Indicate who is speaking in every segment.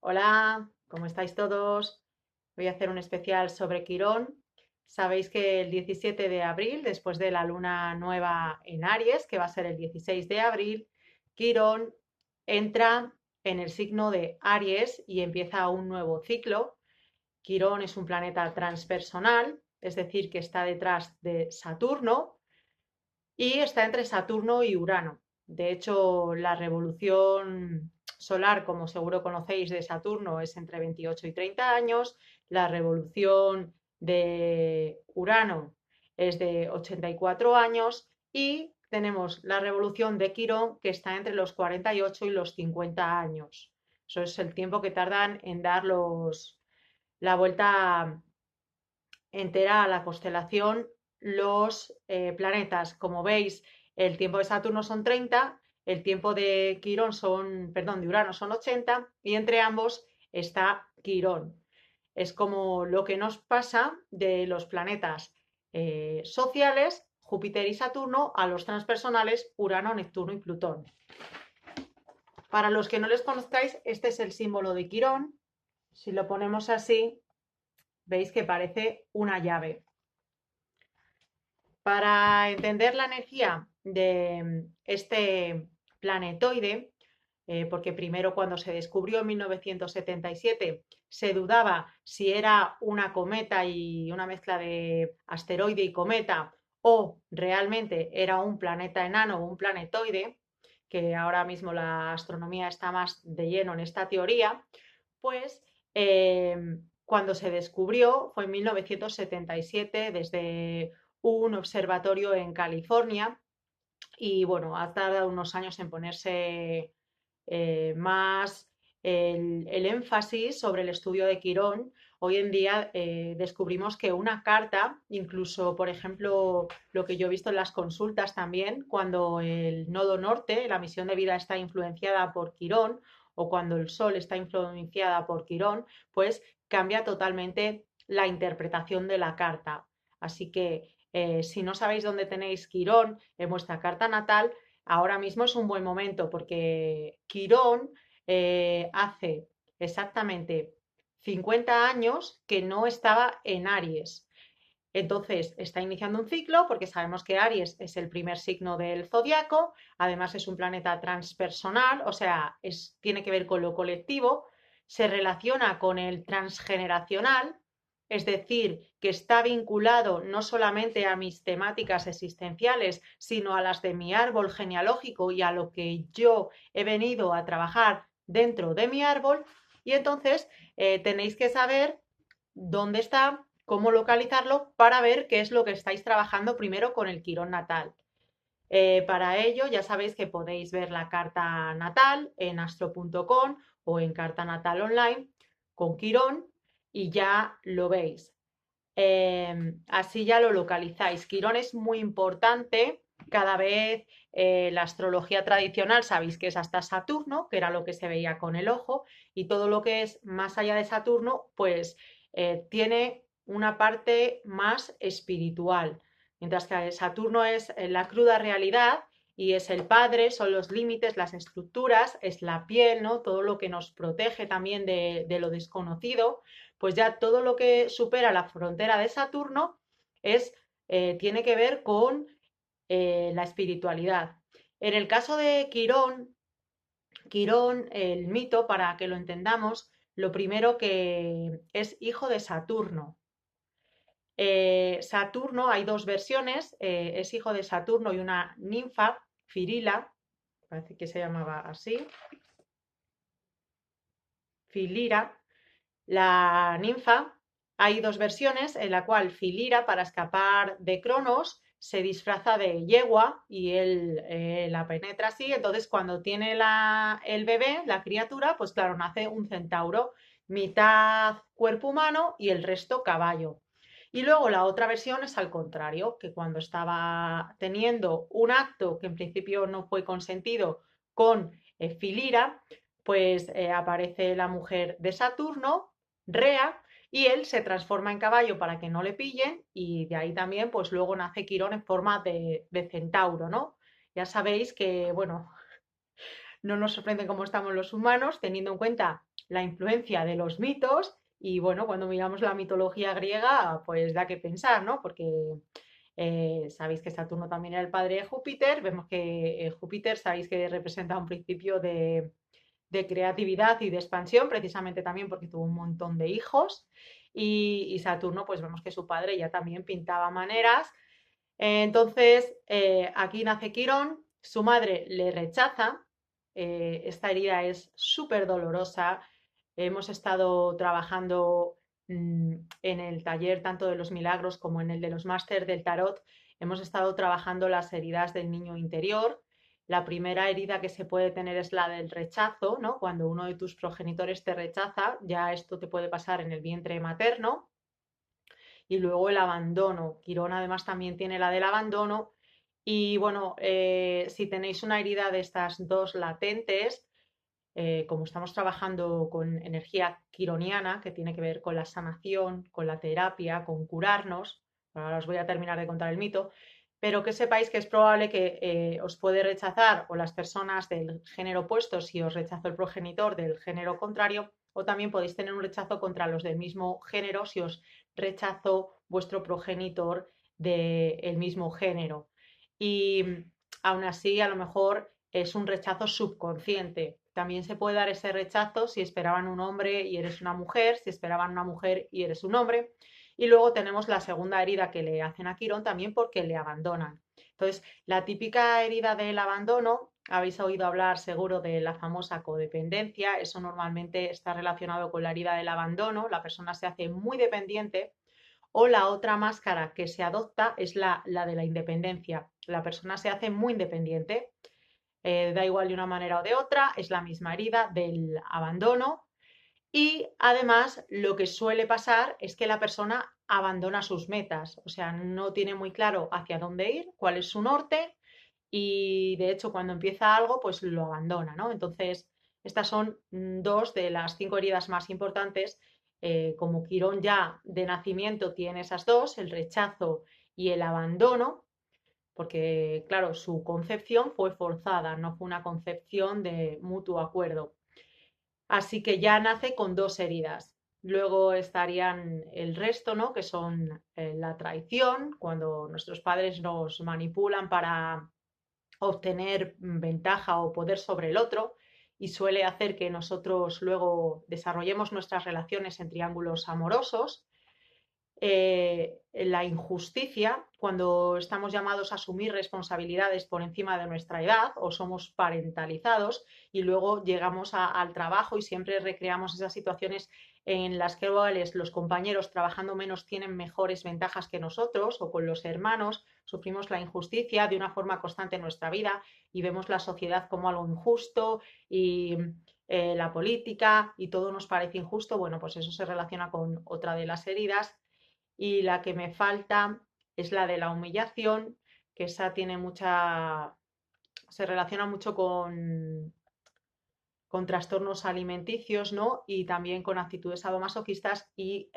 Speaker 1: Hola, ¿cómo estáis todos? Voy a hacer un especial sobre Quirón. Sabéis que el 17 de abril, después de la luna nueva en Aries, que va a ser el 16 de abril, Quirón entra en el signo de Aries y empieza un nuevo ciclo. Quirón es un planeta transpersonal, es decir, que está detrás de Saturno y está entre Saturno y Urano. De hecho, la revolución solar, como seguro conocéis, de Saturno es entre 28 y 30 años, la revolución de Urano es de 84 años y tenemos la revolución de Quirón que está entre los 48 y los 50 años. Eso es el tiempo que tardan en dar la vuelta entera a la constelación los planetas. Como veis, el tiempo de Saturno son 30, el tiempo de Quirón son, perdón, de Urano son 80 y entre ambos está Quirón. Es como lo que nos pasa de los planetas sociales, Júpiter y Saturno, a los transpersonales, Urano, Neptuno y Plutón. Para los que no les conozcáis, este es el símbolo de Quirón. Si lo ponemos así, veis que parece una llave. Para entender la energía de este planetoide, porque primero cuando se descubrió en 1977 se dudaba si era una cometa y una mezcla de asteroide y cometa o realmente era un planeta enano o un planetoide, que ahora mismo la astronomía está más de lleno en esta teoría, pues cuando se descubrió fue en 1977 desde un observatorio en California y bueno, ha tardado unos años en ponerse más el énfasis sobre el estudio de Quirón. Hoy en día descubrimos que una carta, incluso por ejemplo lo que yo he visto en las consultas también, cuando el nodo norte, la misión de vida está influenciada por Quirón o cuando el Sol está influenciada por Quirón, pues cambia totalmente la interpretación de la carta. Así que si no sabéis dónde tenéis Quirón en vuestra carta natal, ahora mismo es un buen momento porque Quirón hace exactamente 50 años que no estaba en Aries. Entonces está iniciando un ciclo porque sabemos que Aries es el primer signo del zodiaco, además es un planeta transpersonal, o sea, tiene que ver con lo colectivo, se relaciona con el transgeneracional, es decir, que está vinculado no solamente a mis temáticas existenciales, sino a las de mi árbol genealógico y a lo que yo he venido a trabajar dentro de mi árbol. Y entonces tenéis que saber dónde está, cómo localizarlo para ver qué es lo que estáis trabajando primero con el Quirón natal. Para ello ya sabéis que podéis ver la carta natal en astro.com o en carta natal online con Quirón y ya lo veis. Así ya lo localizáis. Quirón es muy importante. Cada vez la astrología tradicional sabéis que es hasta Saturno, que era lo que se veía con el ojo, y todo lo que es más allá de Saturno, pues tiene una parte más espiritual. Mientras que Saturno es la cruda realidad y es el padre, son los límites, las estructuras, es la piel, ¿no? Todo lo que nos protege también de lo desconocido, pues ya todo lo que supera la frontera de Saturno tiene que ver con la espiritualidad. En el caso de Quirón, Quirón, el mito, para que lo entendamos, lo primero que es hijo de Saturno. Saturno, hay dos versiones, es hijo de Saturno y una ninfa, Firila, parece que se llamaba así, Filira. La ninfa, hay dos versiones en la cual Filira, para escapar de Cronos, se disfraza de yegua y él la penetra así. Entonces, cuando tiene el bebé, la criatura, pues claro, nace un centauro, mitad cuerpo humano y el resto caballo. Y luego la otra versión es al contrario, que cuando estaba teniendo un acto que en principio no fue consentido con Filira, pues aparece la mujer de Saturno, Rea, y él se transforma en caballo para que no le pillen y de ahí también pues luego nace Quirón en forma de centauro, ¿no? Ya sabéis que, bueno, no nos sorprende cómo estamos los humanos, teniendo en cuenta la influencia de los mitos y bueno, cuando miramos la mitología griega, pues da que pensar, ¿no? Porque sabéis que Saturno también era el padre de Júpiter, vemos que Júpiter sabéis que representa un principio de creatividad y de expansión, precisamente también porque tuvo un montón de hijos y Saturno, pues vemos que su padre ya también pintaba maneras. Entonces, aquí nace Quirón, su madre le rechaza, esta herida es súper dolorosa, hemos estado trabajando en el taller tanto de los milagros como en el de los máster del tarot, hemos estado trabajando las heridas del niño interior. La primera herida que se puede tener es la del rechazo, ¿no? Cuando uno de tus progenitores te rechaza, ya esto te puede pasar en el vientre materno. Y luego el abandono. Quirón además también tiene la del abandono. Y bueno, si tenéis una herida de estas dos latentes, como estamos trabajando con energía quironiana, que tiene que ver con la sanación, con la terapia, con curarnos, ahora os voy a terminar de contar el mito, pero que sepáis que es probable que os puede rechazar o las personas del género opuesto si os rechazó el progenitor del género contrario, o también podéis tener un rechazo contra los del mismo género si os rechazó vuestro progenitor del mismo género. Y aún así, a lo mejor es un rechazo subconsciente. También se puede dar ese rechazo si esperaban un hombre y eres una mujer, si esperaban una mujer y eres un hombre. Y luego tenemos la segunda herida que le hacen a Quirón también porque le abandonan. Entonces, la típica herida del abandono, habéis oído hablar seguro de la famosa codependencia, eso normalmente está relacionado con la herida del abandono, la persona se hace muy dependiente, o la otra máscara que se adopta es la de la independencia, la persona se hace muy independiente, da igual de una manera o de otra, es la misma herida del abandono y además lo que suele pasar es que la persona abandona sus metas, o sea, no tiene muy claro hacia dónde ir, cuál es su norte y de hecho cuando empieza algo pues lo abandona, ¿no? Entonces, estas son dos de las 5 heridas más importantes. Como Quirón ya de nacimiento tiene esas dos, el rechazo y el abandono, porque claro, su concepción fue forzada, no fue una concepción de mutuo acuerdo. Así que ya nace con dos heridas. Luego estarían el resto, ¿no? Que son la traición, cuando nuestros padres nos manipulan para obtener ventaja o poder sobre el otro y suele hacer que nosotros luego desarrollemos nuestras relaciones en triángulos amorosos. La injusticia, cuando estamos llamados a asumir responsabilidades por encima de nuestra edad o somos parentalizados y luego llegamos al trabajo y siempre recreamos esas situaciones en las que los compañeros trabajando menos tienen mejores ventajas que nosotros o con los hermanos, sufrimos la injusticia de una forma constante en nuestra vida y vemos la sociedad como algo injusto y la política y todo nos parece injusto, bueno, pues eso se relaciona con otra de las heridas y la que me falta es la de la humillación, que esa tiene mucha, se relaciona mucho con trastornos alimenticios, ¿no? Y también con actitudes sadomasoquistas y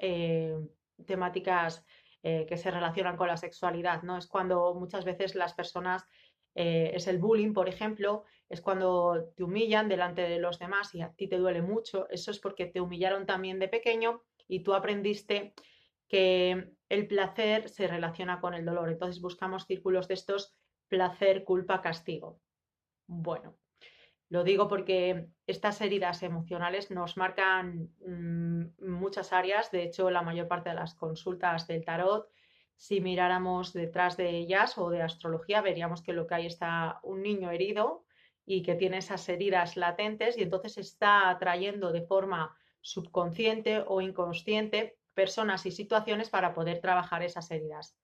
Speaker 1: temáticas que se relacionan con la sexualidad, ¿no? Es cuando muchas veces las personas, es el bullying, por ejemplo, es cuando te humillan delante de los demás y a ti te duele mucho, eso es porque te humillaron también de pequeño y tú aprendiste que el placer se relaciona con el dolor. Entonces buscamos círculos de estos placer, culpa, castigo. Bueno, lo digo porque estas heridas emocionales nos marcan muchas áreas. De hecho, la mayor parte de las consultas del tarot, si miráramos detrás de ellas o de astrología, veríamos que lo que hay está un niño herido y que tiene esas heridas latentes y entonces está atrayendo de forma subconsciente o inconsciente personas y situaciones para poder trabajar esas heridas.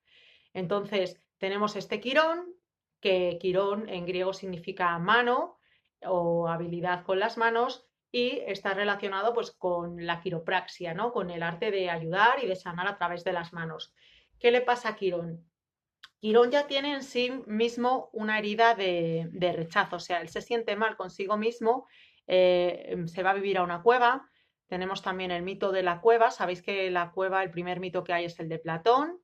Speaker 1: Entonces, tenemos este quirón, que quirón en griego significa mano o habilidad con las manos y está relacionado pues con la quiropraxia, ¿no? Con el arte de ayudar y de sanar a través de las manos. ¿Qué le pasa a Quirón? Quirón ya tiene en sí mismo una herida de rechazo, o sea, él se siente mal consigo mismo, se va a vivir a una cueva. Tenemos también el mito de la cueva, sabéis que la cueva, el primer mito que hay es el de Platón,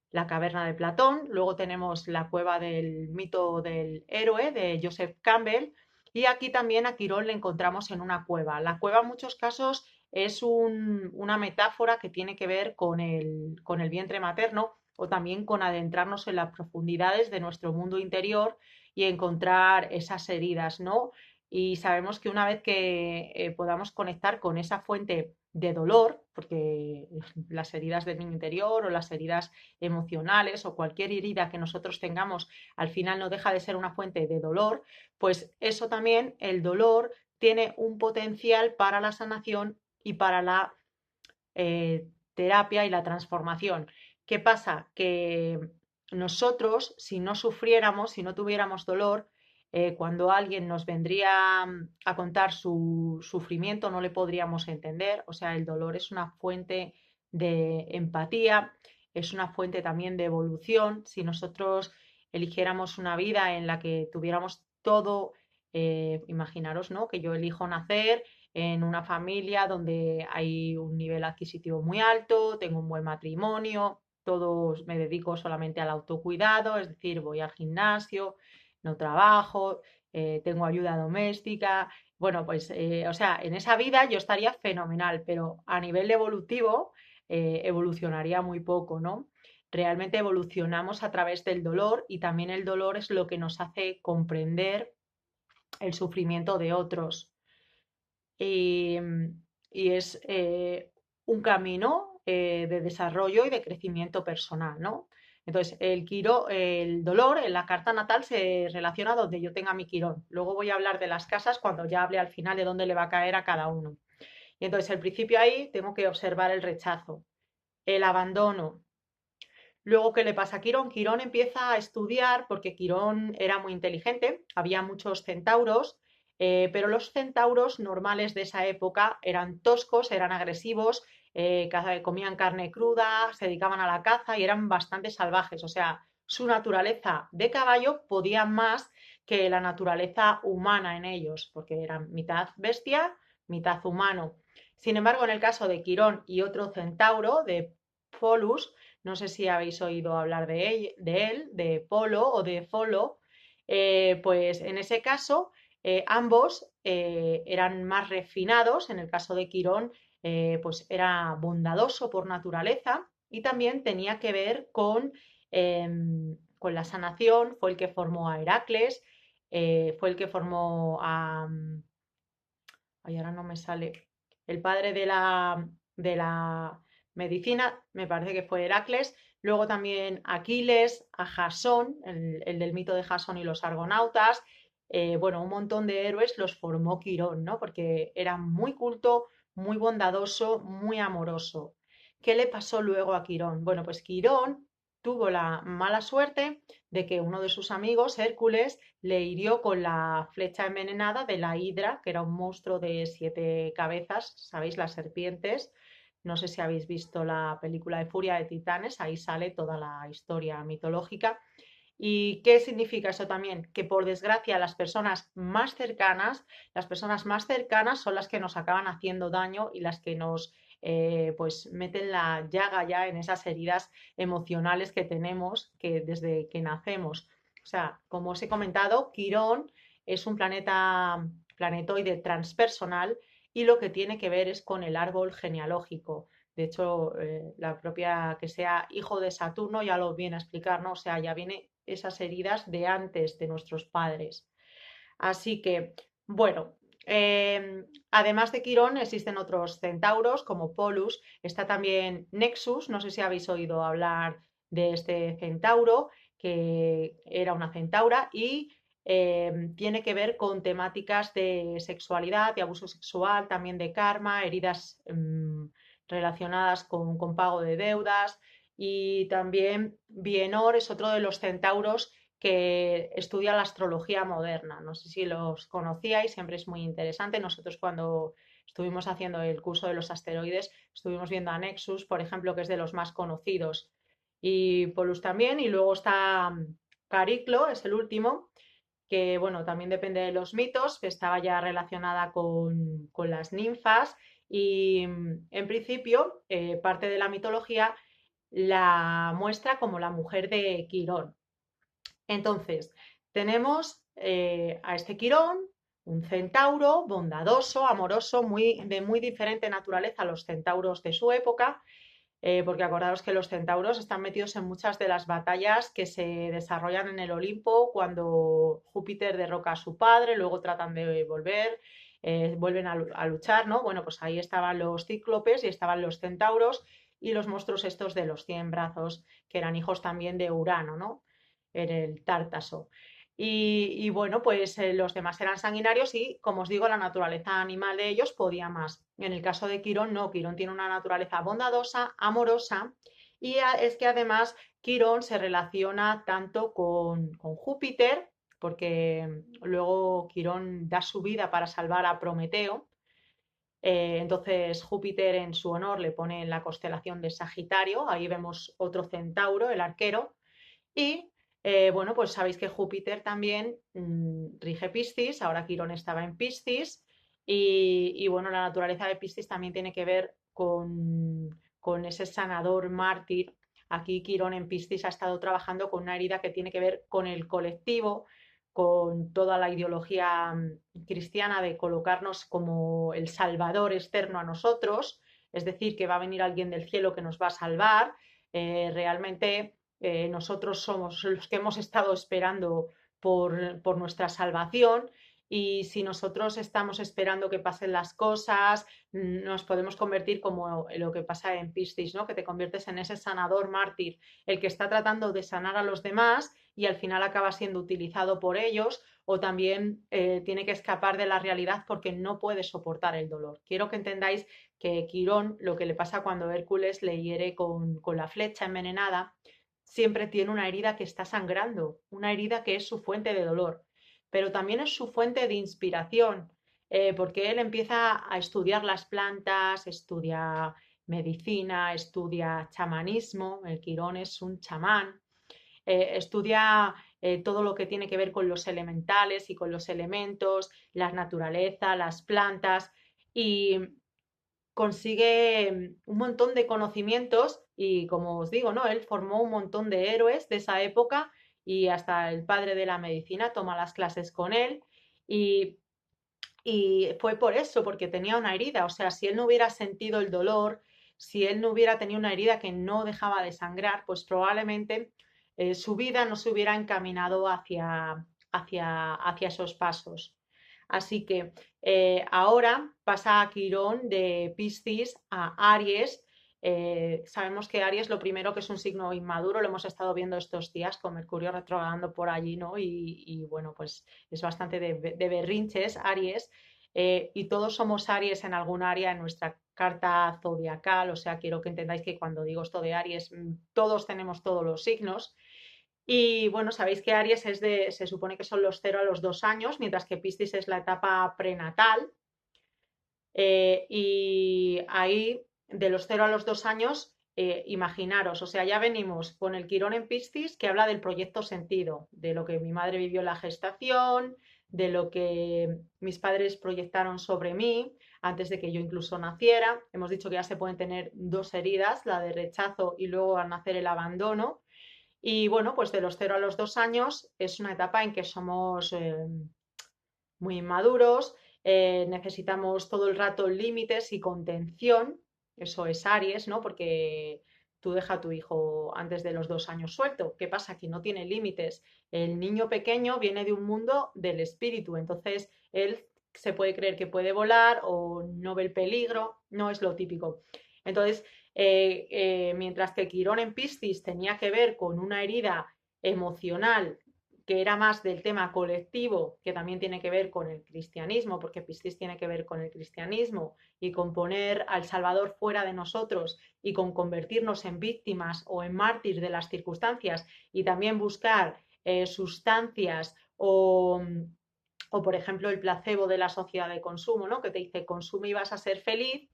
Speaker 1: la caverna de Platón, luego tenemos la cueva del mito del héroe de Joseph Campbell Y aquí también a Quirón le encontramos en una cueva. La cueva en muchos casos es una metáfora que tiene que ver con el vientre materno o también con adentrarnos en las profundidades de nuestro mundo interior y encontrar esas heridas, ¿no? Y sabemos que una vez que podamos conectar con esa fuente de dolor, porque las heridas del niño interior o las heridas emocionales o cualquier herida que nosotros tengamos al final no deja de ser una fuente de dolor, pues eso también, el dolor tiene un potencial para la sanación y para la terapia y la transformación. ¿Qué pasa? Que nosotros, si no sufriéramos, si no tuviéramos dolor, cuando alguien nos vendría a contar su sufrimiento, no le podríamos entender. O sea, el dolor es una fuente de empatía, es una fuente también de evolución. Si nosotros eligiéramos una vida en la que tuviéramos todo, imaginaros, ¿no? Que yo elijo nacer en una familia donde hay un nivel adquisitivo muy alto, tengo un buen matrimonio, todos me dedico solamente al autocuidado, es decir, voy al gimnasio, no trabajo, tengo ayuda doméstica. Bueno, pues, o sea, en esa vida yo estaría fenomenal, pero a nivel evolutivo evolucionaría muy poco, ¿no? Realmente evolucionamos a través del dolor y también el dolor es lo que nos hace comprender el sufrimiento de otros y, y es un camino de desarrollo y de crecimiento personal, ¿no? Entonces, el dolor en la carta natal se relaciona donde yo tenga mi quirón. Luego voy a hablar de las casas cuando ya hable al final de dónde le va a caer a cada uno. Y entonces, al principio ahí tengo que observar el rechazo, el abandono. Luego, ¿qué le pasa a Quirón? Quirón empieza a estudiar porque Quirón era muy inteligente, había muchos centauros, pero los centauros normales de esa época eran toscos, eran agresivos, comían carne cruda, se dedicaban a la caza y eran bastante salvajes. O sea, su naturaleza de caballo podía más que la naturaleza humana en ellos, porque eran mitad bestia, mitad humano. Sin embargo, en el caso de Quirón y otro centauro, de Polus, no sé si habéis oído hablar de Polo o de Folo, pues en ese caso ambos eran más refinados. En el caso de Quirón, pues era bondadoso por naturaleza y también tenía que ver con la sanación. Fue el que formó a Heracles, fue el que formó a... Ay, ahora no me sale. El padre de la medicina, me parece que fue Heracles. Luego también Aquiles, a Jasón, el del mito de Jasón y los argonautas. Bueno, un montón de héroes los formó Quirón, ¿no? Porque era muy culto, muy bondadoso, muy amoroso. ¿Qué le pasó luego a Quirón? Bueno, pues Quirón tuvo la mala suerte de que uno de sus amigos, Hércules, le hirió con la flecha envenenada de la hidra, que era un monstruo de 7 cabezas, ¿sabéis? Las serpientes. No sé si habéis visto la película de Furia de Titanes, ahí sale toda la historia mitológica. ¿Y qué significa eso también? Que por desgracia las personas más cercanas son las que nos acaban haciendo daño y las que nos pues meten la llaga ya en esas heridas emocionales que tenemos que desde que nacemos. O sea, como os he comentado, Quirón es un planetoide transpersonal y lo que tiene que ver es con el árbol genealógico. De hecho, la propia que sea hijo de Saturno ya lo viene a explicar, ¿no? O sea, ya viene esas heridas de antes de nuestros padres. Así que, bueno, además de Quirón existen otros centauros como Polus, está también Nexus, no sé si habéis oído hablar de este centauro, que era una centaura y tiene que ver con temáticas de sexualidad, de abuso sexual, también de karma, heridas relacionadas con pago de deudas y también Bienor es otro de los centauros que estudia la astrología moderna. No sé si los conocíais, siempre es muy interesante. Nosotros cuando estuvimos haciendo el curso de los asteroides, estuvimos viendo a Nexus, por ejemplo, que es de los más conocidos, y Polus también, y luego está Cariclo, es el último, que bueno, también depende de los mitos, que estaba ya relacionada con las ninfas, y en principio parte de la mitología la muestra como la mujer de Quirón. Entonces, tenemos a este Quirón, un centauro bondadoso, amoroso, de muy diferente naturaleza a los centauros de su época, porque acordaos que los centauros están metidos en muchas de las batallas que se desarrollan en el Olimpo cuando Júpiter derroca a su padre, luego tratan de volver, vuelven a luchar, ¿no? Bueno, pues ahí estaban los cíclopes y estaban los centauros y los monstruos estos de los 100 brazos, que eran hijos también de Urano, ¿no? En el Tártaso. Y bueno, pues los demás eran sanguinarios y, como os digo, la naturaleza animal de ellos podía más. En el caso de Quirón, no, Quirón tiene una naturaleza bondadosa, amorosa, y es que además Quirón se relaciona tanto con Júpiter, porque luego Quirón da su vida para salvar a Prometeo. Entonces Júpiter en su honor le pone en la constelación de Sagitario, ahí vemos otro centauro, el arquero, y bueno, pues sabéis que Júpiter también rige Piscis, ahora Quirón estaba en Piscis, y bueno, la naturaleza de Piscis también tiene que ver con ese sanador mártir. Aquí Quirón en Piscis ha estado trabajando con una herida que tiene que ver con el colectivo, con toda la ideología cristiana de colocarnos como el salvador externo a nosotros, es decir, que va a venir alguien del cielo que nos va a salvar. Realmente nosotros somos los que hemos estado esperando por nuestra salvación, y si nosotros estamos esperando que pasen las cosas, nos podemos convertir como lo que pasa en Piscis, ¿no? Que te conviertes en ese sanador mártir, el que está tratando de sanar a los demás y al final acaba siendo utilizado por ellos, o también tiene que escapar de la realidad porque no puede soportar el dolor. Quiero que entendáis que Quirón, lo que le pasa cuando Hércules le hiere con la flecha envenenada, siempre tiene una herida que está sangrando, una herida que es su fuente de dolor, pero también es su fuente de inspiración, porque él empieza a estudiar las plantas, estudia medicina, estudia chamanismo, el Quirón es un chamán, estudia todo lo que tiene que ver con los elementales y con los elementos, la naturaleza, las plantas, y consigue un montón de conocimientos y, como os digo, ¿no? Él formó un montón de héroes de esa época y hasta el padre de la medicina toma las clases con él, y, y fue por eso, porque tenía una herida. O sea, si él no hubiera sentido el dolor, si él no hubiera tenido una herida que no dejaba de sangrar, pues probablemente su vida no se hubiera encaminado hacia esos pasos. Así que ahora pasa a Quirón de Piscis a Aries. Sabemos que Aries lo primero que es un signo inmaduro, lo hemos estado viendo estos días con Mercurio retrogradando por allí, ¿no? Y bueno, pues es bastante de berrinches Aries, y todos somos Aries en algún área en nuestra carta zodiacal, o sea, quiero que entendáis que cuando digo esto de Aries, todos tenemos todos los signos. Y bueno, sabéis que Aries se supone que son los 0 a los 2 años, mientras que Piscis es la etapa prenatal. Y ahí, de los 0 a los 2 años, imaginaros, o sea, ya venimos con el Quirón en Piscis, que habla del proyecto sentido, de lo que mi madre vivió en la gestación, de lo que mis padres proyectaron sobre mí antes de que yo incluso naciera. Hemos dicho que ya se pueden tener dos heridas, la de rechazo y luego al nacer el abandono. Y bueno, pues de los 0 a los 2 años es una etapa en que somos muy inmaduros, necesitamos todo el rato límites y contención, eso es Aries, ¿no? Porque tú deja a tu hijo antes de los 2 años suelto. ¿Qué pasa? Que no tiene límites. El niño pequeño viene de un mundo del espíritu, entonces él se puede creer que puede volar o no ve el peligro, no es lo típico. Entonces, mientras que Quirón en Piscis tenía que ver con una herida emocional que era más del tema colectivo, que también tiene que ver con el cristianismo, porque Piscis tiene que ver con el cristianismo y con poner al Salvador fuera de nosotros y con convertirnos en víctimas o en mártires de las circunstancias, y también buscar sustancias o, por ejemplo, el placebo de la sociedad de consumo, ¿no? Que te dice consume y vas a ser feliz,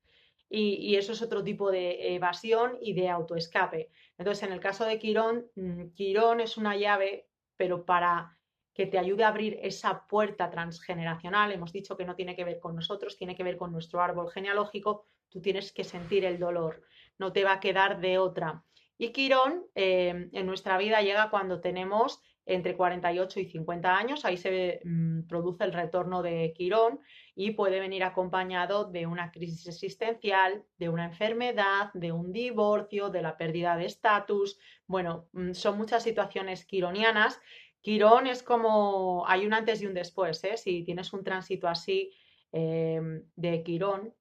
Speaker 1: y eso es otro tipo de evasión y de autoescape. Entonces, en el caso de Quirón, Quirón es una llave, pero para que te ayude a abrir esa puerta transgeneracional. Hemos dicho que no tiene que ver con nosotros, tiene que ver con nuestro árbol genealógico. Tú tienes que sentir el dolor, no te va a quedar de otra. Y Quirón en nuestra vida llega cuando tenemos entre 48 y 50 años, ahí se produce el retorno de Quirón y puede venir acompañado de una crisis existencial, de una enfermedad, de un divorcio, de la pérdida de estatus. Bueno, son muchas situaciones quironianas. Quirón es como, hay un antes y un después, ¿eh? Si tienes un tránsito así de Quirón,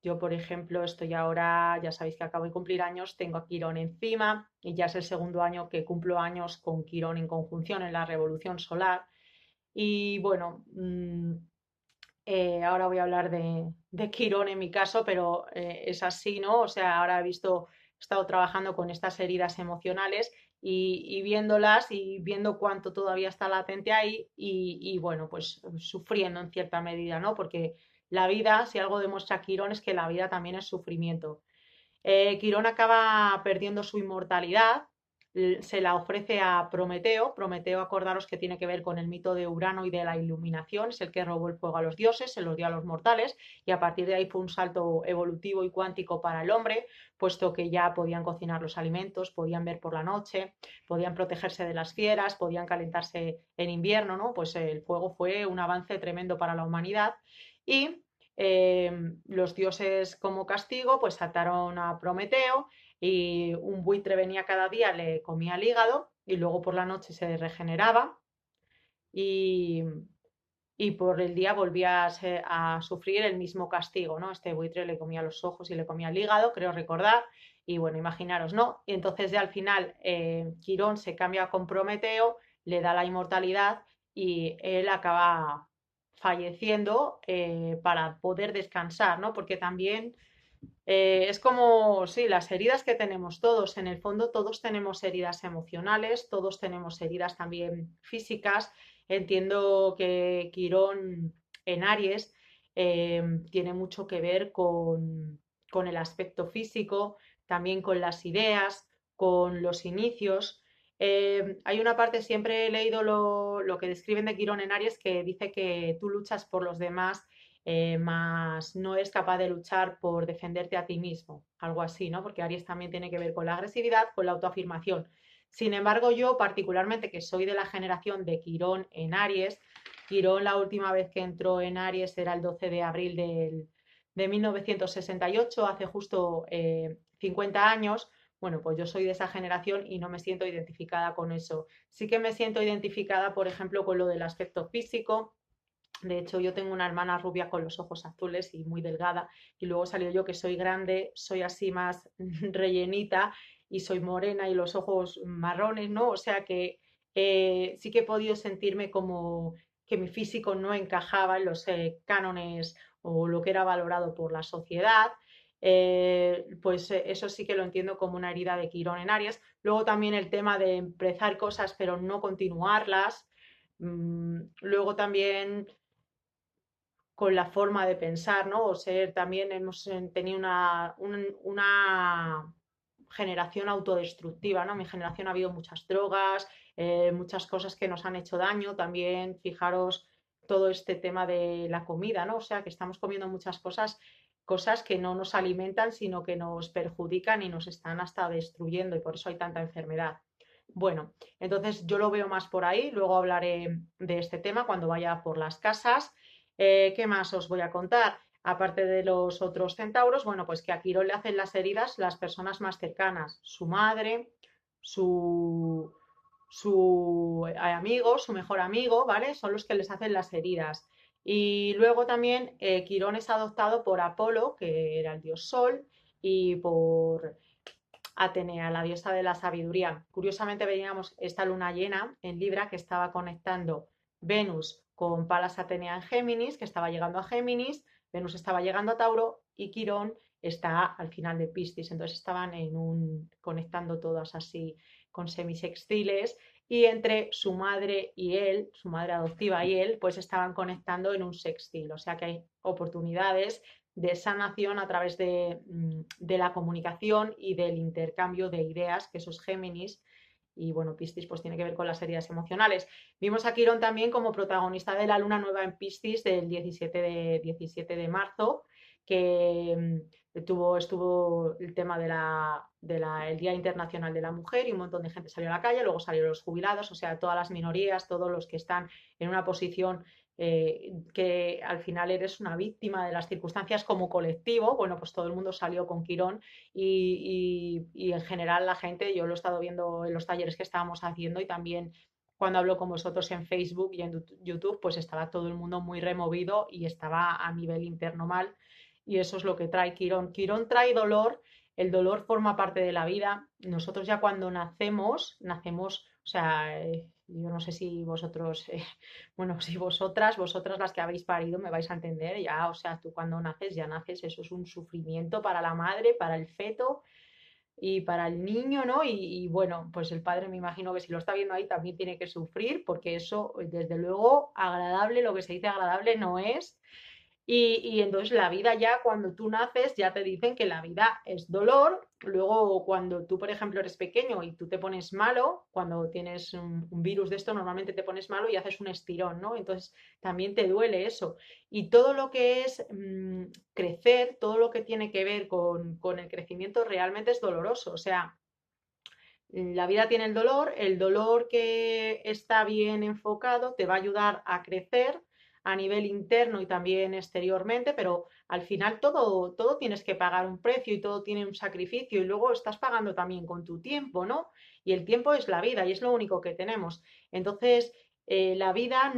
Speaker 1: yo por ejemplo estoy ahora, ya sabéis que acabo de cumplir años, tengo a Quirón encima y ya es el segundo año que cumplo años con Quirón en conjunción en la revolución solar. Y bueno, ahora voy a hablar de Quirón en mi caso, pero es así, ¿no? O sea, ahora he estado trabajando con estas heridas emocionales y viéndolas y viendo cuánto todavía está latente ahí y bueno, pues sufriendo en cierta medida, ¿no? Porque la vida, si algo demuestra Quirón, es que la vida también es sufrimiento. Quirón acaba perdiendo su inmortalidad, se la ofrece a Prometeo. Prometeo, acordaros que tiene que ver con el mito de Urano y de la iluminación, es el que robó el fuego a los dioses, se los dio a los mortales y a partir de ahí fue un salto evolutivo y cuántico para el hombre, puesto que ya podían cocinar los alimentos, podían ver por la noche, podían protegerse de las fieras, podían calentarse en invierno, ¿no? Pues el fuego fue un avance tremendo para la humanidad y los dioses como castigo pues ataron a Prometeo y un buitre venía cada día, le comía el hígado y luego por la noche se regeneraba y, y por el día volvía a sufrir el mismo castigo, ¿no? Este buitre le comía los ojos y le comía el hígado, creo recordar, y bueno, imaginaros, ¿no? Y entonces ya al final Quirón se cambia con Prometeo, le da la inmortalidad y él acaba falleciendo para poder descansar, ¿no? Porque también es como, sí, las heridas que tenemos todos, en el fondo todos tenemos heridas emocionales, todos tenemos heridas también físicas. Entiendo que Quirón en Aries tiene mucho que ver con el aspecto físico, también con las ideas, con los inicios. Hay una parte, siempre he leído lo que describen de Quirón en Aries, que dice que tú luchas por los demás más no eres capaz de luchar por defenderte a ti mismo, algo así, ¿no? Porque Aries también tiene que ver con la agresividad, con la autoafirmación. Sin embargo, yo particularmente, que soy de la generación de Quirón en Aries, Quirón la última vez que entró en Aries era el 12 de abril de 1968, hace justo 50 años. Bueno, pues yo soy de esa generación y no me siento identificada con eso. Sí que me siento identificada, por ejemplo, con lo del aspecto físico. De hecho, yo tengo una hermana rubia con los ojos azules y muy delgada, y luego salió yo que soy grande, soy así más rellenita y soy morena y los ojos marrones, ¿no? O sea que sí que he podido sentirme como que mi físico no encajaba en los cánones o lo que era valorado por la sociedad. Pues eso sí que lo entiendo como una herida de Quirón en Aries. Luego también el tema de empezar cosas pero no continuarlas. Luego también con la forma de pensar, ¿no? O ser, también hemos tenido una generación autodestructiva, ¿no? Mi generación ha habido muchas drogas, muchas cosas que nos han hecho daño, también fijaros todo este tema de la comida, ¿no? O sea, que estamos comiendo muchas cosas que no nos alimentan, sino que nos perjudican y nos están hasta destruyendo y por eso hay tanta enfermedad. Bueno, entonces yo lo veo más por ahí, luego hablaré de este tema cuando vaya por las casas. ¿Qué más os voy a contar? Aparte de los otros centauros, bueno, pues que a Quirón le hacen las heridas las personas más cercanas, su madre, su, su amigo, su mejor amigo, ¿vale? Son los que les hacen las heridas. Y luego también Quirón es adoptado por Apolo, que era el dios Sol, y por Atenea, la diosa de la sabiduría. Curiosamente veíamos esta luna llena en Libra que estaba conectando Venus con Palas Atenea en Géminis, que estaba llegando a Géminis, Venus estaba llegando a Tauro y Quirón está al final de Piscis. Entonces estaban conectando todas así con semisextiles y entre su madre y él, su madre adoptiva y él, pues estaban conectando en un sextil. O sea que hay oportunidades de sanación a través de la comunicación y del intercambio de ideas, que eso es Géminis, y bueno, Piscis pues tiene que ver con las heridas emocionales. Vimos a Quirón también como protagonista de la luna nueva en Piscis del 17 de marzo, que estuvo el tema el Día Internacional de la Mujer y un montón de gente salió a la calle, luego salieron los jubilados, o sea, todas las minorías, todos los que están en una posición que al final eres una víctima de las circunstancias como colectivo, bueno, pues todo el mundo salió con Quirón y en general la gente, yo lo he estado viendo en los talleres que estábamos haciendo y también cuando hablo con vosotros en Facebook y en YouTube, pues estaba todo el mundo muy removido y estaba a nivel interno mal y eso es lo que trae Quirón. Quirón trae dolor, el dolor forma parte de la vida. Nosotros ya cuando nacemos, o sea, yo no sé si vosotros, bueno, si vosotras las que habéis parido me vais a entender, ya, o sea, tú cuando naces, ya naces, eso es un sufrimiento para la madre, para el feto y para el niño, ¿no? Bueno, pues el padre me imagino que si lo está viendo ahí también tiene que sufrir, porque eso, desde luego, agradable, lo que se dice agradable no es. Y entonces la vida ya cuando tú naces ya te dicen que la vida es dolor. Luego cuando tú, por ejemplo, eres pequeño y tú te pones malo, cuando tienes un virus de esto, normalmente te pones malo y haces un estirón, ¿no? Entonces también te duele eso. Y todo lo que es crecer, todo lo que tiene que ver con el crecimiento realmente es doloroso. O sea, la vida tiene el dolor que está bien enfocado te va a ayudar a crecer a nivel interno y también exteriormente, pero al final todo tienes que pagar un precio y todo tiene un sacrificio y luego estás pagando también con tu tiempo, ¿no? Y el tiempo es la vida y es lo único que tenemos. Entonces, la vida,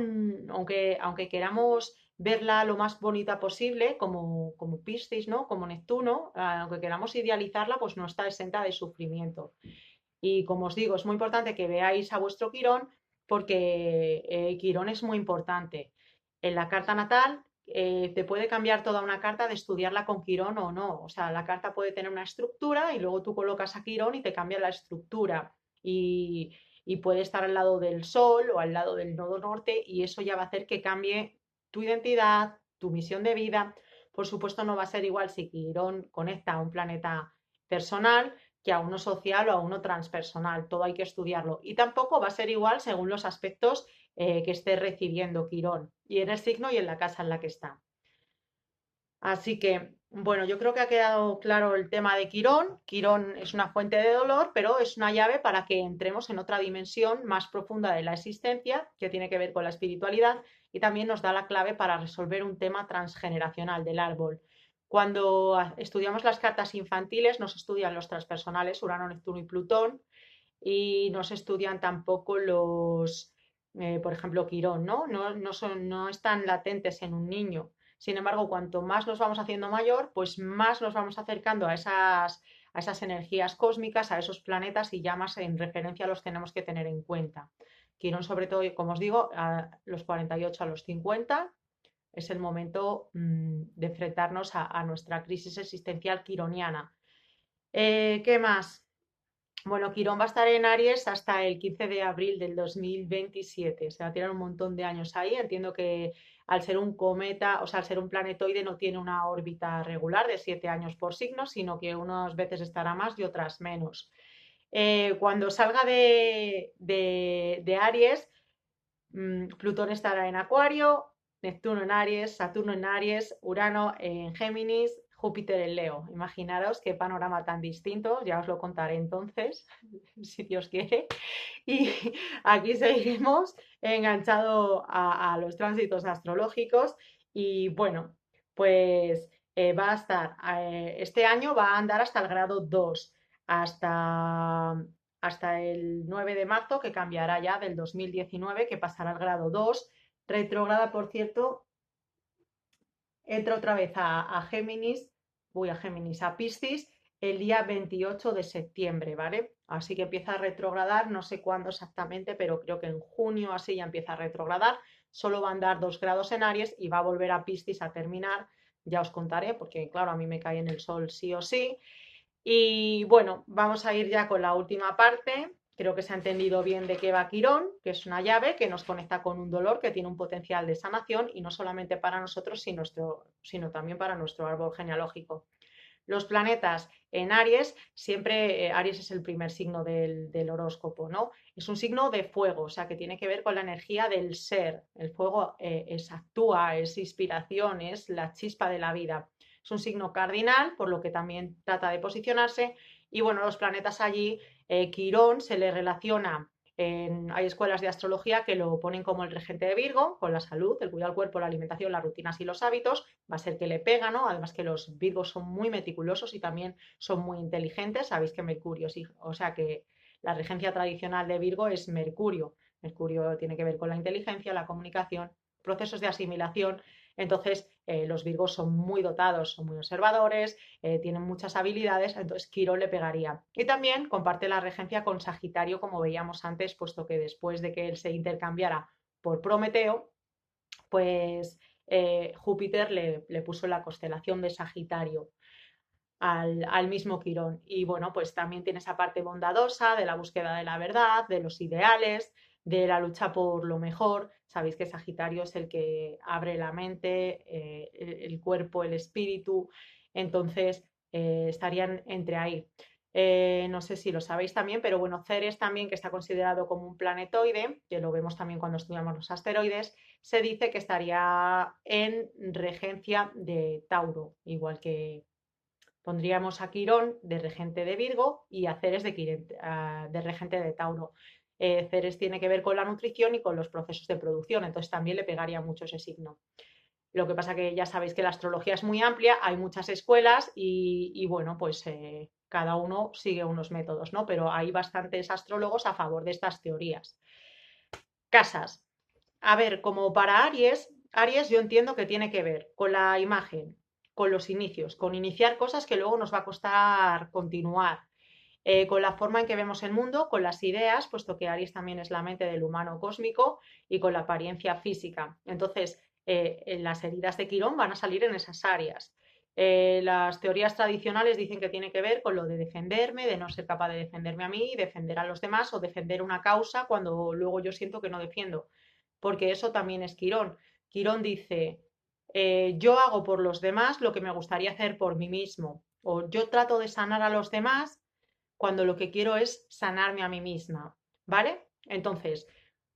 Speaker 1: aunque queramos verla lo más bonita posible, como Piscis, ¿no? Como Neptuno, aunque queramos idealizarla, pues no está exenta de sufrimiento. Y como os digo, es muy importante que veáis a vuestro Quirón porque Quirón es muy importante. En la carta natal te puede cambiar toda una carta de estudiarla con Quirón o no. O sea, la carta puede tener una estructura y luego tú colocas a Quirón y te cambia la estructura. Y puede estar al lado del Sol o al lado del nodo norte y eso ya va a hacer que cambie tu identidad, tu misión de vida. Por supuesto, no va a ser igual si Quirón conecta a un planeta personal que a uno social o a uno transpersonal. Todo hay que estudiarlo. Y tampoco va a ser igual según los aspectos que esté recibiendo Quirón y en el signo y en la casa en la que está. Así que, bueno, yo creo que ha quedado claro el tema de Quirón. Quirón es una fuente de dolor, pero es una llave para que entremos en otra dimensión más profunda de la existencia, que tiene que ver con la espiritualidad, y también nos da la clave para resolver un tema transgeneracional del árbol. Cuando estudiamos las cartas infantiles, nos estudian los transpersonales, Urano, Neptuno y Plutón, y no se estudian tampoco por ejemplo, Quirón, ¿no? No están latentes en un niño. Sin embargo, cuanto más nos vamos haciendo mayor, pues más nos vamos acercando a esas energías cósmicas, a esos planetas y ya más en referencia los tenemos que tener en cuenta. Quirón, sobre todo, como os digo, a los 48 a los 50 es el momento de enfrentarnos a nuestra crisis existencial quironiana. ¿Qué más? Bueno, Quirón va a estar en Aries hasta el 15 de abril del 2027. Se va a tirar un montón de años ahí. Entiendo que al ser un cometa, o sea, al ser un planetoide, no tiene una órbita regular de 7 años por signo, sino que unas veces estará más y otras menos. Cuando salga de Aries, Plutón estará en Acuario, Neptuno en Aries, Saturno en Aries, Urano en Géminis, Júpiter en Leo. Imaginaros qué panorama tan distinto, ya os lo contaré entonces, si Dios quiere. Y aquí seguiremos enganchado a los tránsitos astrológicos y bueno, pues va a estar, este año va a andar hasta el grado 2, hasta, hasta el 9 de marzo, que cambiará ya del 2019, que pasará al grado 2. Retrógrada, por cierto, entra otra vez a Géminis, voy a Géminis, a Piscis, el día 28 de septiembre, ¿vale? Así que empieza a retrogradar, no sé cuándo exactamente, pero creo que en junio así ya empieza a retrogradar. Solo va a andar 2 grados en Aries y va a volver a Piscis a terminar. Ya os contaré, porque claro, a mí me cae en el sol sí o sí. Y bueno, vamos a ir ya con la última parte. Creo que se ha entendido bien de qué va Quirón, que es una llave que nos conecta con un dolor que tiene un potencial de sanación y no solamente para nosotros, sino también para nuestro árbol genealógico. Los planetas en Aries, siempre Aries es el primer signo del horóscopo, ¿no? Es un signo de fuego, o sea, que tiene que ver con la energía del ser. El fuego actúa, es inspiración, es la chispa de la vida. Es un signo cardinal, por lo que también trata de posicionarse. Y bueno, los planetas allí, Quirón se le relaciona, hay escuelas de astrología que lo ponen como el regente de Virgo, con la salud, el cuidado del cuerpo, la alimentación, las rutinas y los hábitos. Va a ser que le pega, ¿no? Además que los Virgos son muy meticulosos y también son muy inteligentes. Sabéis que Mercurio, sí, o sea que la regencia tradicional de Virgo es Mercurio. Mercurio tiene que ver con la inteligencia, la comunicación, procesos de asimilación. Entonces, los Virgos son muy dotados, son muy observadores, tienen muchas habilidades, entonces Quirón le pegaría. Y también comparte la regencia con Sagitario, como veíamos antes, puesto que después de que él se intercambiara por Prometeo, pues Júpiter le puso la constelación de Sagitario al mismo Quirón. Y bueno, pues también tiene esa parte bondadosa de la búsqueda de la verdad, de los ideales, de la lucha por lo mejor. Sabéis que Sagitario es el que abre la mente, el cuerpo, el espíritu. Entonces, estarían entre ahí. No sé si lo sabéis también, pero bueno, Ceres también, que está considerado como un planetoide, que lo vemos también cuando estudiamos los asteroides, se dice que estaría en regencia de Tauro, igual que pondríamos a Quirón de regente de Virgo y a Ceres de regente de Tauro. Ceres tiene que ver con la nutrición y con los procesos de producción, entonces también le pegaría mucho ese signo. Lo que pasa que ya sabéis que la astrología es muy amplia, hay muchas escuelas y bueno, pues cada uno sigue unos métodos, ¿no? Pero hay bastantes astrólogos a favor de estas teorías. Casas. A ver, como para Aries yo entiendo que tiene que ver con la imagen, con los inicios, con iniciar cosas que luego nos va a costar continuar, con la forma en que vemos el mundo, con las ideas, puesto que Aries también es la mente del humano cósmico, y con la apariencia física. Entonces, las heridas de Quirón van a salir en esas áreas. Las teorías tradicionales dicen que tiene que ver con lo de defenderme, de no ser capaz de defenderme a mí, defender a los demás o defender una causa cuando luego yo siento que no defiendo, porque eso también es Quirón. Quirón dice, yo hago por los demás lo que me gustaría hacer por mí mismo, o yo trato de sanar a los demás cuando lo que quiero es sanarme a mí misma, ¿vale? Entonces,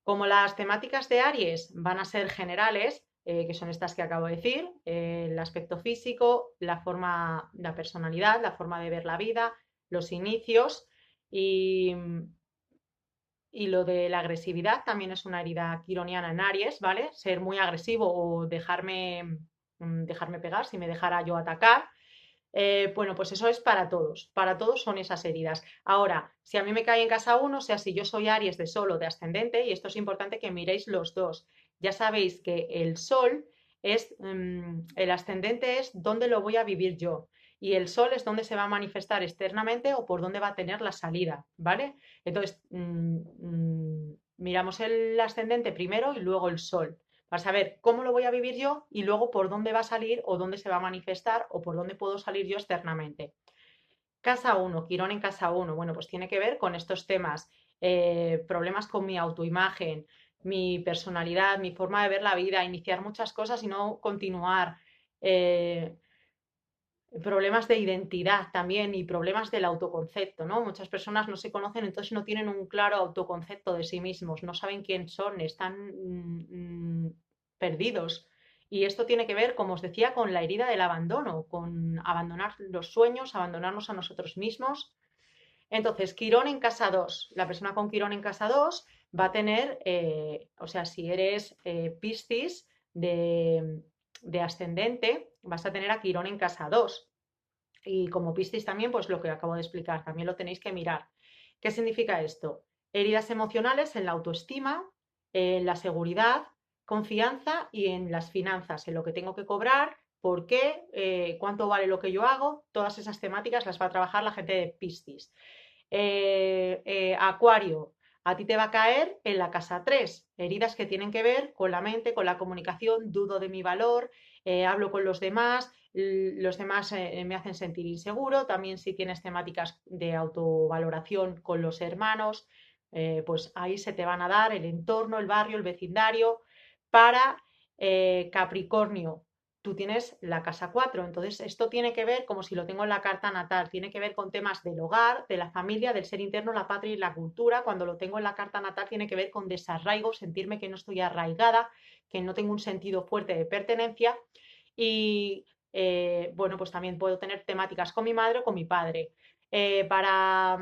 Speaker 1: como las temáticas de Aries van a ser generales, que son estas que acabo de decir, el aspecto físico, la forma, la personalidad, la forma de ver la vida, los inicios y lo de la agresividad también es una herida quironiana en Aries, ¿vale? Ser muy agresivo o dejarme pegar, si me dejara yo atacar. Bueno, pues eso es para todos son esas heridas. Ahora, si a mí me cae en casa uno, o sea, si yo soy Aries de Sol o de ascendente, y esto es importante que miréis los dos, ya sabéis que el Sol es, el ascendente es dónde lo voy a vivir yo, y el Sol es dónde se va a manifestar externamente o por dónde va a tener la salida, ¿vale? Entonces, miramos el ascendente primero y luego el Sol para saber cómo lo voy a vivir yo y luego por dónde va a salir o dónde se va a manifestar o por dónde puedo salir yo externamente. Casa uno, Quirón en casa uno. Bueno, pues tiene que ver con estos temas, problemas con mi autoimagen, mi personalidad, mi forma de ver la vida, iniciar muchas cosas y no continuar. Eh, Problemas de identidad también y problemas del autoconcepto, ¿no? Muchas personas no se conocen, entonces no tienen un claro autoconcepto de sí mismos, no saben quién son, están perdidos. Y esto tiene que ver, como os decía, con la herida del abandono, con abandonar los sueños, abandonarnos a nosotros mismos. Entonces, Quirón en casa 2, la persona con Quirón en casa 2 va a tener, o sea, si eres Piscis de ascendente, vas a tener a Quirón en casa 2. Y como Piscis también, pues lo que acabo de explicar, también lo tenéis que mirar. ¿Qué significa esto? Heridas emocionales en la autoestima, en la seguridad, confianza y en las finanzas, en lo que tengo que cobrar, por qué, cuánto vale lo que yo hago, todas esas temáticas las va a trabajar la gente de Piscis. Acuario, a ti te va a caer en la casa 3 heridas que tienen que ver con la mente, con la comunicación, dudo de mi valor, hablo con los demás me hacen sentir inseguro, también si tienes temáticas de autovaloración con los hermanos, pues ahí se te van a dar el entorno, el barrio, el vecindario. Para Capricornio, tú tienes la casa 4, entonces esto tiene que ver, como si lo tengo en la carta natal, tiene que ver con temas del hogar, de la familia, del ser interno, la patria y la cultura. Cuando lo tengo en la carta natal tiene que ver con desarraigo, sentirme que no estoy arraigada, que no tengo un sentido fuerte de pertenencia. Y bueno, pues también puedo tener temáticas con mi madre o con mi padre. Eh, para,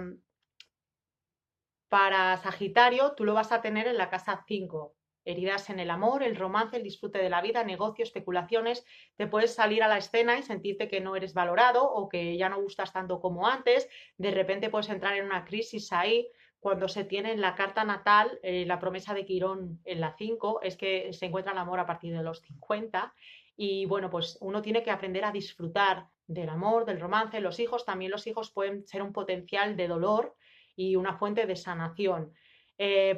Speaker 1: para Sagitario, tú lo vas a tener en la casa 5. Heridas en el amor, el romance, el disfrute de la vida, negocio, especulaciones. Te puedes salir a la escena y sentirte que no eres valorado o que ya no gustas tanto como antes. De repente puedes entrar en una crisis ahí. Cuando se tiene en la carta natal, la promesa de Quirón en la 5 es que se encuentra el amor a partir de los 50. Y bueno, pues uno tiene que aprender a disfrutar del amor, del romance. Los hijos, también los hijos pueden ser un potencial de dolor y una fuente de sanación.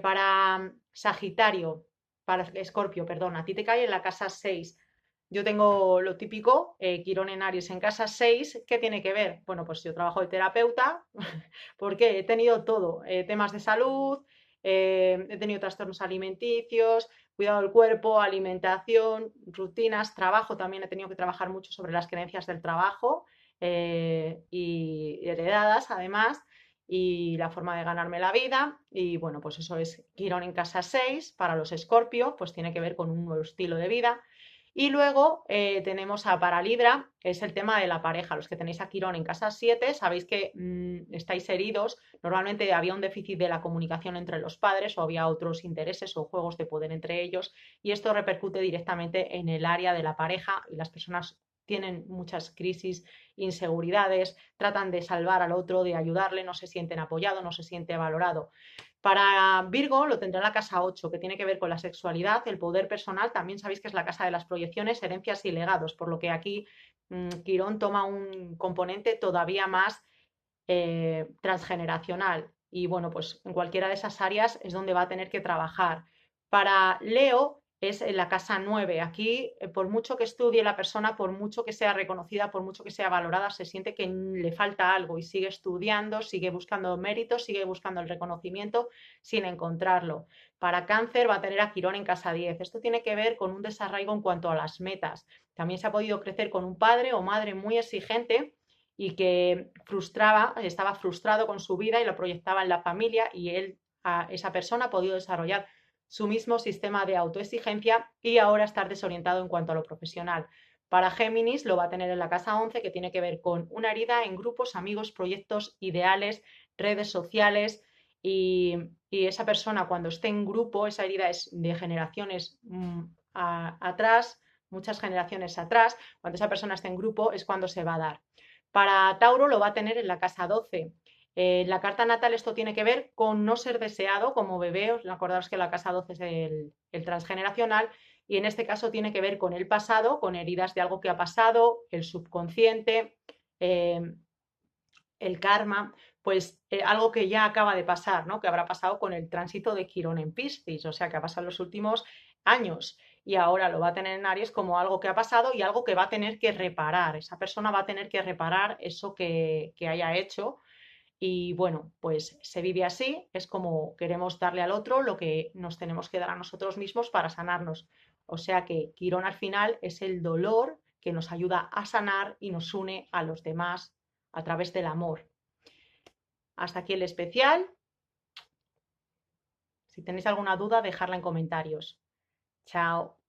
Speaker 1: Para Sagitario, para Escorpio, perdón, a ti te cae en la casa 6. Yo tengo lo típico, Quirón en Aries en casa 6. ¿Qué tiene que ver? Bueno, pues yo trabajo de terapeuta porque he tenido todo, temas de salud, he tenido trastornos alimenticios, cuidado del cuerpo, alimentación, rutinas, trabajo, también he tenido que trabajar mucho sobre las creencias del trabajo y heredadas además y la forma de ganarme la vida. Y bueno, pues eso es Quirón en casa 6 para los Escorpio, pues tiene que ver con un nuevo estilo de vida. Y luego tenemos a para Libra, es el tema de la pareja. Los que tenéis a Quirón en casa 7, sabéis que estáis heridos. Normalmente había un déficit de la comunicación entre los padres o había otros intereses o juegos de poder entre ellos y esto repercute directamente en el área de la pareja y las personas tienen muchas crisis, inseguridades, tratan de salvar al otro, de ayudarle, no se sienten apoyados, no se siente valorado. Para Virgo lo tendrá en la casa 8, que tiene que ver con la sexualidad, el poder personal. También sabéis que es la casa de las proyecciones, herencias y legados, por lo que aquí Quirón toma un componente todavía más transgeneracional. Y bueno, pues en cualquiera de esas áreas es donde va a tener que trabajar. Para Leo es en la casa 9. Aquí, por mucho que estudie la persona, por mucho que sea reconocida, por mucho que sea valorada, se siente que le falta algo y sigue estudiando, sigue buscando méritos, sigue buscando el reconocimiento sin encontrarlo. Para Cáncer va a tener a Quirón en casa 10. Esto tiene que ver con un desarraigo en cuanto a las metas. También se ha podido crecer con un padre o madre muy exigente y que estaba frustrado con su vida y lo proyectaba en la familia y esa persona ha podido desarrollar su mismo sistema de autoexigencia y ahora estar desorientado en cuanto a lo profesional. Para Géminis lo va a tener en la casa 11, que tiene que ver con una herida en grupos, amigos, proyectos, ideales, redes sociales y esa persona cuando esté en grupo, esa herida es de generaciones atrás, muchas generaciones atrás, cuando esa persona esté en grupo es cuando se va a dar. Para Tauro lo va a tener en la casa 12. En la carta natal esto tiene que ver con no ser deseado como bebé. Acordaros que la casa 12 es el transgeneracional y en este caso tiene que ver con el pasado, con heridas de algo que ha pasado, el subconsciente, eh, el karma, pues algo que ya acaba de pasar, ¿no? Que habrá pasado con el tránsito de Quirón en Piscis, o sea, que ha pasado en los últimos años y ahora lo va a tener en Aries como algo que ha pasado y algo que va a tener que reparar. Esa persona va a tener que reparar eso que haya hecho y bueno, pues se vive así, es como queremos darle al otro lo que nos tenemos que dar a nosotros mismos para sanarnos. O sea que Quirón al final es el dolor que nos ayuda a sanar y nos une a los demás a través del amor. Hasta aquí el especial. Si tenéis alguna duda, dejadla en comentarios. Chao.